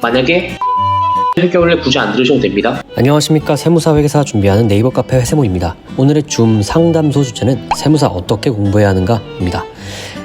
만약에 회계원래 굳이 안 들으셔도 됩니다. 안녕하십니까. 세무사 회계사 준비하는 네이버 카페 회세모입니다. 오늘의 줌 상담소 주제는 세무사 어떻게 공부해야 하는가입니다.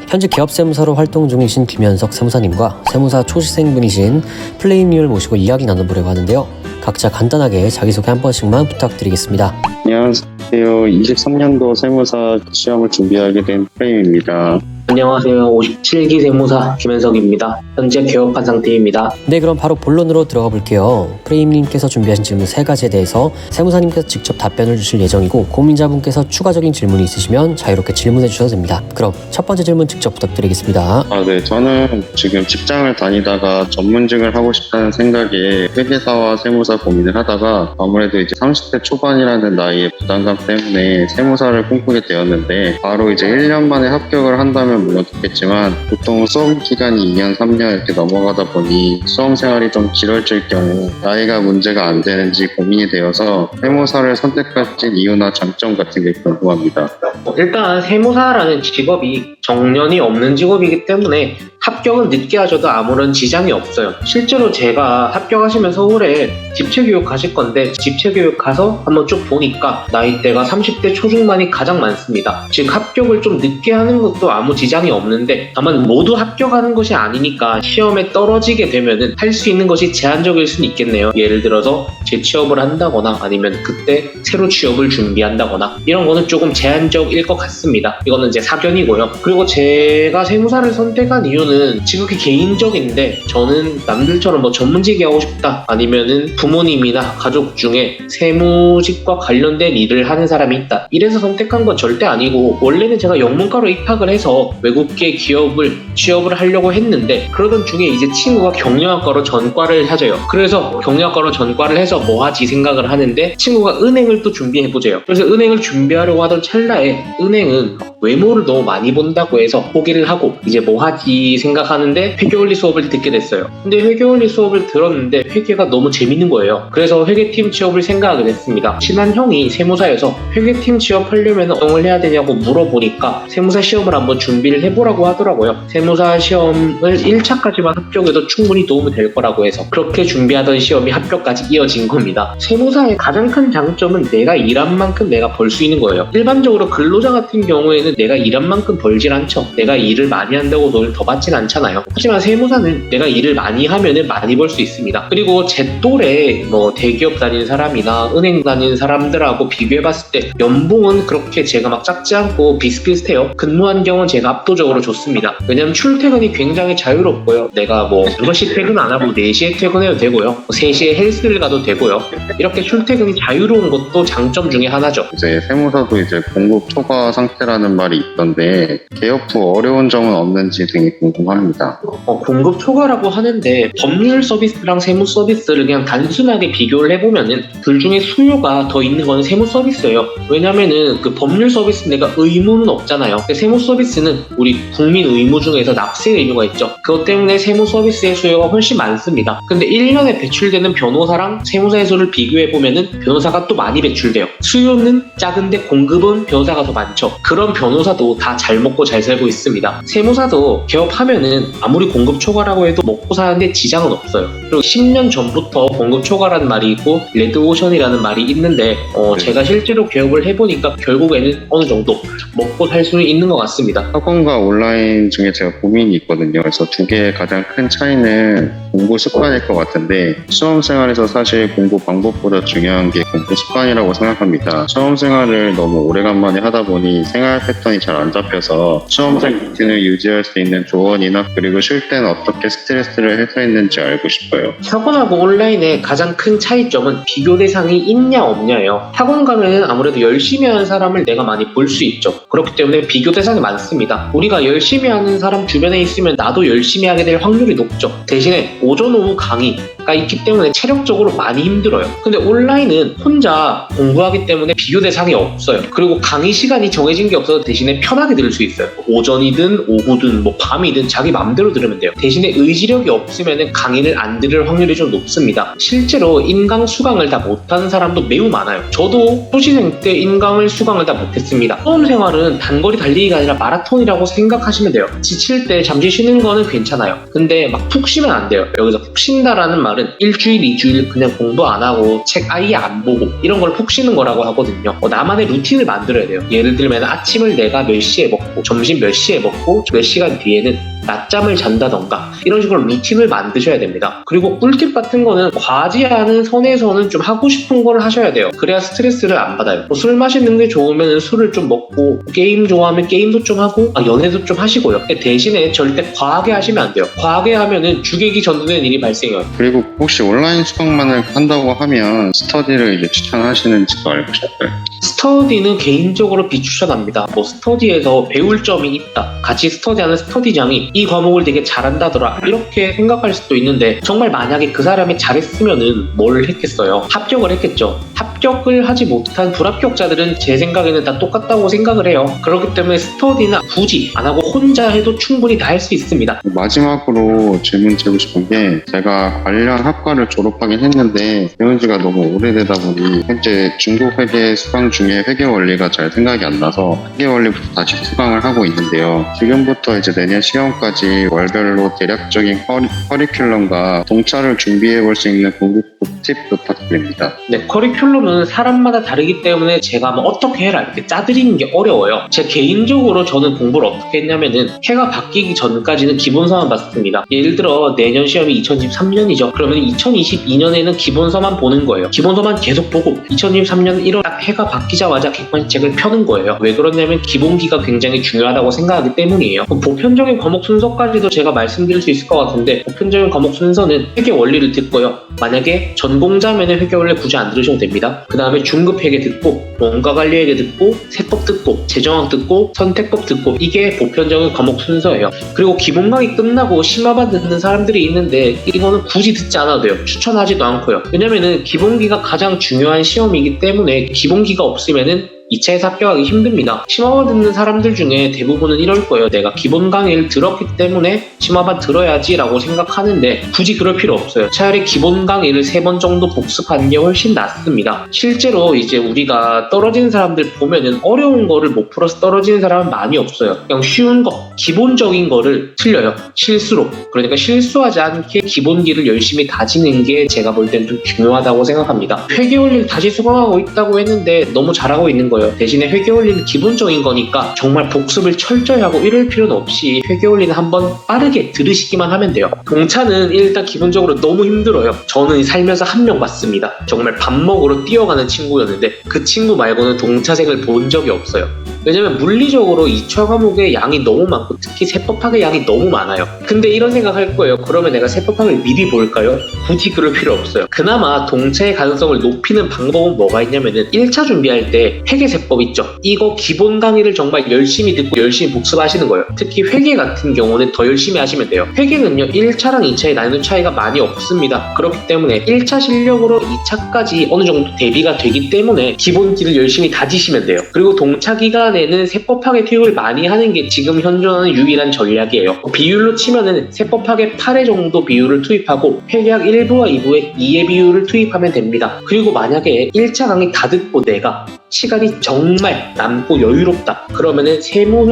현재 개업세무사로 활동 중이신 김현석 세무사님과 세무사 초시생분이신 플레이님을 모시고 이야기 나눠보려고 하는데요. 각자 간단하게 자기소개 한 번씩만 부탁드리겠습니다. 안녕하세요. 23년도 세무사 시험을 준비하게 된 프레임입니다. 안녕하세요. 57기 세무사 김현석입니다. 현재 개업한 상태입니다. 네, 그럼 바로 본론으로 들어가 볼게요. 프레임님께서 준비하신 질문 3가지에 대해서 세무사님께서 직접 답변을 주실 예정이고, 고민자분께서 추가적인 질문이 있으시면 자유롭게 질문해 주셔도 됩니다. 그럼 첫 번째 질문 직접 부탁드리겠습니다. 네. 저는 지금 직장을 다니다가 전문직을 하고 싶다는 생각에 회계사와 세무사 고민을 하다가 아무래도 이제 30대 초반이라는 나이의 부담감 때문에 세무사를 꿈꾸게 되었는데, 바로 이제 1년 만에 합격을 한다면 물론 좋겠지만 보통 수험 기간이 2년, 3년 이렇게 넘어가다 보니 수험 생활이 좀 길어질 경우 나이가 문제가 안 되는지 고민이 되어서 세무사를 선택하신 이유나 장점 같은 게 궁금합니다. 일단 세무사라는 직업이 정년이 없는 직업이기 때문에 합격은 늦게 하셔도 아무런 지장이 없어요. 실제로 제가 합격하시면 서울에 집체교육 가실 건데, 집체교육 가서 한번 쭉 보니까 나이대가 30대 초중반이 가장 많습니다. 즉 합격을 좀 늦게 하는 것도 아무 지장이 없는데, 다만 모두 합격하는 것이 아니니까 시험에 떨어지게 되면은 할 수 있는 것이 제한적일 수는 있겠네요. 예를 들어서 재취업을 한다거나 아니면 그때 새로 취업을 준비한다거나 이런 거는 조금 제한적일 것 같습니다. 이거는 이제 사견이고요. 그리고 제가 세무사를 선택한 이유는 지극히 개인적인데, 저는 남들처럼 뭐 전문직이 하고 싶다 아니면은 부모님이나 가족 중에 세무직과 관련된 일을 하는 사람이 있다 이래서 선택한 건 절대 아니고, 원래는 제가 영문과로 입학을 해서 외국계 기업을 취업을 하려고 했는데, 그러던 중에 이제 친구가 경영학과로 전과를 하져요. 그래서 경영학과로 전과를 해서 뭐 하지 생각을 하는데, 친구가 은행을 또 준비해보재요. 그래서 은행을 준비하려고 하던 찰나에 은행은 외모를 너무 많이 본다고 해서 포기를 하고 이제 뭐 하지 생각하는데 회계원리 수업을 듣게 됐어요. 근데 회계원리 수업을 들었는데 회계가 너무 재밌는 거예요. 그래서 회계팀 취업을 생각하게 됐습니다. 친한 형이 세무사여서 회계팀 취업하려면 어떤 해야 되냐고 물어보니까 세무사 시험을 한번 준비를 해보라고 하더라고요. 세무사 시험을 1차까지만 합격해도 충분히 도움이 될 거라고 해서 그렇게 준비하던 시험이 합격까지 이어진 겁니다. 세무사의 가장 큰 장점은 내가 일한 만큼 내가 벌 수 있는 거예요. 일반적으로 근로자 같은 경우에는 내가 일한 만큼 벌질 않죠. 내가 일을 많이 한다고 돈을 더 받진 않잖아요. 하지만 세무사는 내가 일을 많이 하면은 많이 벌 수 있습니다. 그리고 제 또래 뭐 대기업 다니는 사람이나 은행 다니는 사람들하고 비교해봤을 때 연봉은 그렇게 제가 막 작지 않고 비슷비슷해요. 근무 환경은 제가 압도적으로 좋습니다. 왜냐면 출퇴근이 굉장히 자유롭고요. 내가 뭐 6시 퇴근 안 하고 4시에 퇴근해도 되고요. 3시에 헬스를 가도 되고요. 이렇게 출퇴근이 자유로운 것도 장점 중에 하나죠. 이제 세무사도 이제 공급 초과 상태라는 말이 있던데, 개업 후 어려운 점은 없는지 되게 궁금합니다. 공급 초과라고 하는데, 법률 서비스랑 세무 서비스를 그냥 단순하게 비교를 해보면은 둘 중에 수요가 더 있는 건 세무 서비스예요. 왜냐면은 그 법률 서비스는 내가 의무는 없잖아요. 세무 서비스는 우리 국민 의무 중에서 납세 의무가 있죠. 그것 때문에 세무 서비스의 수요가 훨씬 많습니다. 근데 1년에 배출되는 변호사랑 세무사의 수를 비교해보면은 변호사가 또 많이 배출돼요. 수요는 작은데 공급은 변호사가 더 많죠. 그런 변호사도 다 잘 먹고 잘 살고 있습니다. 세무사도 개업하면은 아무리 공급 초과라고 해도 먹고 사는데 지장은 없어요. 그리고 10년 전부터 공급 초과라는 말이 있고 레드오션이라는 말이 있는데, 제가 실제로 개업을 해보니까 결국에는 어느 정도 먹고 살 수는 있는 것 같습니다. 학원과 온라인 중에 제가 고민이 있거든요. 그래서 두 개의 가장 큰 차이는 공부 습관일 것 같은데, 수험 생활에서 사실 공부 방법보다 중요한 게 공부 습관이라고 생각합니다. 수험 생활을 너무 오래간만에 하다 보니 생활 패턴이 잘 안 잡혀서 수험생 루틴을 유지할 수 있는 조언이나, 그리고 쉴 때는 어떻게 스트레스를 해소했는지 알고 싶어요. 학원하고 온라인의 가장 큰 차이점은 비교 대상이 있냐 없냐예요. 학원 가면은 아무래도 열심히 하는 사람을 내가 많이 볼 수 있죠. 그렇기 때문에 비교 대상이 많습니다. 우리가 열심히 하는 사람 주변에 있으면 나도 열심히 하게 될 확률이 높죠. 대신에 오전 오후 강의가 있기 때문에 체력적으로 많이 힘들어요. 근데 온라인은 혼자 공부하기 때문에 비교 대상이 없어요. 그리고 강의 시간이 정해진 게 없어서 대신에 편하게 들을 수 있어요. 오전이든 오후든 뭐 밤이든 자기 마음대로 들으면 돼요. 대신에 의지력이 없으면 강의를 안 들을 확률이 좀 높습니다. 실제로 인강 수강을 다 못하는 사람도 매우 많아요. 저도 초시생 때 인강을 수강을 다 못했습니다. 수험 생활은 단거리 달리기가 아니라 마라톤이라고 생각하시면 돼요. 지칠 때 잠시 쉬는 거는 괜찮아요. 근데 막 푹 쉬면 안 돼요. 여기서 푹 쉰다라는 말은 일주일, 2주일 그냥 공부 안 하고 책 아예 안 보고 이런 걸 푹 쉬는 거라고 하거든요. 나만의 루틴을 만들어야 돼요. 예를 들면 아침을 내가 몇 시에 먹고 점심 몇 시에 먹고 몇 시간 뒤에는 낮잠을 잔다던가 이런 식으로 루틴을 만드셔야 됩니다. 그리고 꿀팁 같은 거는 과하지 않은 선에서는 좀 하고 싶은 걸 하셔야 돼요. 그래야 스트레스를 안 받아요. 술 마시는 게 좋으면 술을 좀 먹고 게임 좋아하면 게임도 좀 하고 연애도 좀 하시고요. 대신에 절대 과하게 하시면 안 돼요. 과하게 하면은 주객이 전도되는 일이 발생해요. 그리고 혹시 온라인 수강만을 한다고 하면 스터디를 이제 추천하시는지도 알고 싶어요. 스터디는 개인적으로 비추천합니다. 스터디에서 배울 점이 있다. 같이 스터디하는 스터디장이 이 과목을 되게 잘한다더라. 이렇게 생각할 수도 있는데 정말 만약에 그 사람이 잘했으면은 뭘 했겠어요? 합격을 했겠죠. 합격을 하지 못한 불합격자들은 제 생각에는 다 똑같다고 생각을 해요. 그렇기 때문에 스터디나 굳이 안 하고 혼자 해도 충분히 다 할 수 있습니다. 마지막으로 질문 드리고 싶은 게 제가 관련 학과를 졸업하긴 했는데 배운 지가 너무 오래되다 보니 현재 중국 회계 수강 중에 회계 원리가 잘 생각이 안 나서 회계 원리부터 다시 수강을 하고 있는데요. 지금부터 이제 내년 시험까지 월별로 대략적인 커리큘럼과 동차를 준비해 볼 수 있는 공부 팁 부탁드립니다. 네, 커리큘럼은 사람마다 다르기 때문에 제가 어떻게 해라 이렇게 짜드리는 게 어려워요. 제 개인적으로 저는 공부를 어떻게 했냐면은 해가 바뀌기 전까지는 기본서만 봤습니다. 예를 들어 내년 시험이 2023년이죠. 그러면 2022년에는 기본서만 보는 거예요. 기본서만 계속 보고 2023년 1월 딱 해가 바뀌자마자 객관식책을 펴는 거예요. 왜 그러냐면 기본기가 굉장히 중요하다고 생각하기 때문이에요. 보편적인 과목 순서까지도 제가 말씀드릴 수 있을 것 같은데 보편적인 과목 순서는 회계 원리를 듣고요. 만약에 전공자면은 회계 원리 굳이 안 들으셔도 됩니다. 그 다음에 중급 회계 듣고 원가 관리 회계 듣고 세법 듣고 재정학 듣고 선택법 듣고 이게 보편적인 과목 순서예요. 그리고 기본 강의 끝나고 심화반 듣는 사람들이 있는데 이거는 굳이 듣지 않아도 돼요. 추천하지도 않고요. 왜냐면은 기본기가 가장 중요한 시험이기 때문에 기본기가 없으면은 2차에서 합격하기 힘듭니다. 심화반 듣는 사람들 중에 대부분은 이럴 거예요. 내가 기본 강의를 들었기 때문에 심화반 들어야지 라고 생각하는데 굳이 그럴 필요 없어요. 차라리 기본 강의를 3번 정도 복습하는 게 훨씬 낫습니다. 실제로 이제 우리가 떨어지는 사람들 보면은 어려운 거를 못 풀어서 떨어지는 사람은 많이 없어요. 그냥 쉬운 거, 기본적인 거를 틀려요. 실수로. 그러니까 실수하지 않게 기본기를 열심히 다지는 게 제가 볼 땐 좀 중요하다고 생각합니다. 회계 원리를 다시 수강하고 있다고 했는데 너무 잘하고 있는 거예요. 대신에 회계 원리는 기본적인 거니까 정말 복습을 철저히 하고 이럴 필요는 없이 회계 원리는 한번 빠르게 들으시기만 하면 돼요. 동차는 일단 기본적으로 너무 힘들어요. 저는 살면서 한 명 봤습니다. 정말 밥 먹으러 뛰어가는 친구였는데 그 친구 말고는 동차생을 본 적이 없어요. 왜냐면 물리적으로 2차 과목의 양이 너무 많고 특히 세법학의 양이 너무 많아요. 근데 이런 생각할 거예요. 그러면 내가 세법학을 미리 볼까요? 굳이 그럴 필요 없어요. 그나마 동차의 가능성을 높이는 방법은 뭐가 있냐면은 1차 준비할 때 회계세법 있죠? 이거 기본 강의를 정말 열심히 듣고 열심히 복습하시는 거예요. 특히 회계 같은 경우는 더 열심히 하시면 돼요. 회계는요 1차랑 2차의 난이도 차이가 많이 없습니다. 그렇기 때문에 1차 실력으로 2차까지 어느 정도 대비가 되기 때문에 기본기를 열심히 다지시면 돼요. 그리고 동차 기간에는 세법학의 투입을 많이 하는 게 지금 현존하는 유일한 전략이에요. 비율로 치면은 세법학의 8회 정도 비율을 투입하고 회계학 1부와 2부의 2의 비율을 투입하면 됩니다. 그리고 만약에 1차 강의 다 듣고 내가 시간이 정말 남고 여유롭다 그러면은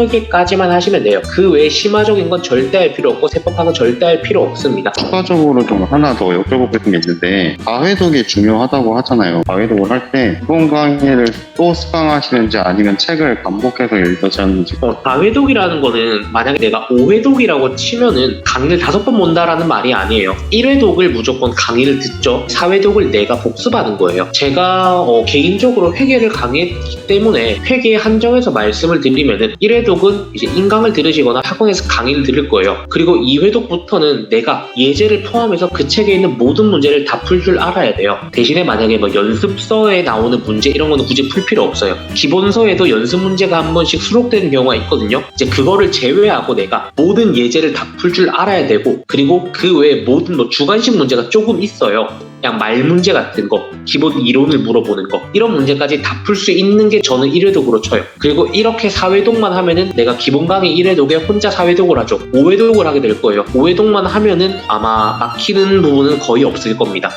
세무회계까지만 하시면 돼요. 그 외에 심화적인 건 절대 할 필요 없고 세법학은 절대 할 필요 없습니다. 추가적으로 좀 하나 더 여쭤보고 싶은 게 있는데 과회독이 중요하다고 하잖아요. 과회독을 할 때 기본 강의를 또 수강하시는지 아니면 책을 반복해서 읽으셨는지. 과회독이라는 거는 만약에 내가 5회독이라고 치면은 강의를 5번 본다라는 말이 아니에요. 1회독을 무조건 강의를 듣죠. 4회독을 내가 복습하는 거예요. 제가 개인적으로 회계를 강의했기 때문에 회계에 한정해서 말씀을 드리면은 1회독은 이제 인강을 들으시거나 학원에서 강의를 들을 거예요. 그리고 2회독부터는 내가 예제를 포함해서 그 책에 있는 모든 문제를 다 풀 줄 알아야 돼요. 대신에 만약에 연습서에 나오는 문제 이런 거는 굳이 풀 필요 없어요. 기본서에도 연습 문제가 한 번씩 수록되는 경우가 있거든요. 이제 그거를 제외하고 내가 모든 예제를 다 풀 줄 알아야 되고 그리고 그 외에 모든 주관식 문제가 조금 있어요. 그냥 말 문제 같은 거, 기본 이론을 물어보는 거, 이런 문제까지 다 풀 수 있는 게 저는 1회독으로 쳐요. 그리고 이렇게 4회독만 하면은 내가 기본 강의 1회독에 혼자 4회독을 하죠. 5회독을 하게 될 거예요. 5회독만 하면은 아마 막히는 부분은 거의 없을 겁니다.